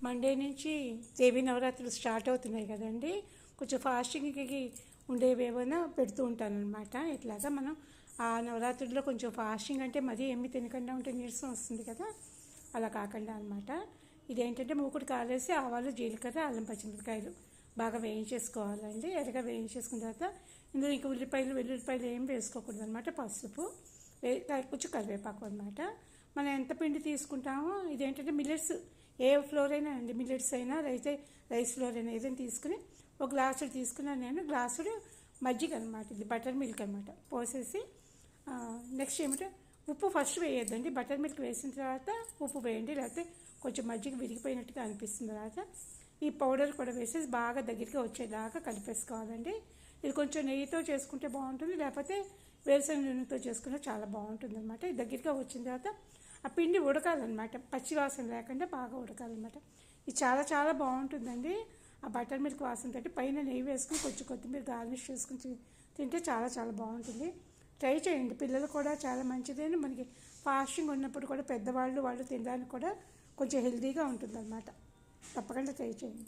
Monday నుంచి దేవీ నవరాత్రులు start అవుతున్నాయి కదండి. కొంచెం ఫాస్టింగ్కి ఉండేవి ఏమైనా పెడుతూ ఉంటానన్నమాట. ఇట్లాగా మనం ఆ నవరాత్రుల్లో కొంచెం ఫాస్టింగ్ అంటే మరీ ఏమి తినకుండా ఉంటే నీరసం వస్తుంది కదా, అలా కాకుండా అనమాట. ఇదేంటంటే మూకుడు కాలేసి ఆవాలు, జీలకర్ర, అల్లం, పచ్చిమిరపకాయలు బాగా వేయించేసుకోవాలండి. ఎర్రగా వేయించేసుకున్న తర్వాత ఇందులో ఇంకా ఉల్లిపాయలు, వెల్లుల్లిపాయలు ఏం వేసుకోకూడదు అనమాట. పసుపు కొంచెం కరివేపాకు అనమాట. మనం ఎంత పిండి తీసుకుంటామో, ఇదేంటంటే మిల్లెట్స్, ఏ ఫ్లోర్ అయినా అండి, మిల్లెట్స్ అయినా రైస్ ఫ్లోర్ అయినా ఏదైనా తీసుకుని ఒక గ్లాసుడు తీసుకున్నాను నేను. గ్లాసుడు మజ్జిగ అనమాట, ఇది బటర్ మిల్క్ అనమాట పోసేసి. నెక్స్ట్ ఏమిటంటే ఉప్పు ఫస్ట్ వేయొద్దండి, బటర్ మిల్క్ వేసిన తర్వాత ఉప్పు వేయండి, లేకపోతే కొంచెం మజ్జిగ విరిగిపోయినట్టుగా అనిపిస్తుంది. తర్వాత ఈ పౌడర్ కూడా వేసేసి బాగా దగ్గరికి వచ్చేలాగా కలిపేసుకోవాలండి. ఇది కొంచెం నెయ్యితో చేసుకుంటే బాగుంటుంది, లేకపోతే వేరుశనగ నూనెతో చేసుకుంటే చాలా బాగుంటుంది అనమాట. ఇది దగ్గరగా వచ్చిన తర్వాత ఆ పిండి ఉడకాలన్నమాట, పచ్చి వాసన లేకుండా బాగా ఉడకాలన్నమాట. ఇది చాలా చాలా బాగుంటుందండి. ఆ బటర్ మిల్క్ వాసన తోటి పైన నెయ్యి వేసుకుని కొంచెం కొత్తిమీర గార్నిష్ చేసుకుని తింటే చాలా చాలా బాగుంటుంది. ట్రై చేయండి, పిల్లలు కూడా చాలా మంచిదేను. మనకి ఫాస్టింగ్ ఉన్నప్పుడు కూడా పెద్దవాళ్ళు వాళ్ళు తినడానికి కూడా కొంచెం హెల్తీగా ఉంటుంది అనమాట. తప్పకుండా ట్రై చేయండి.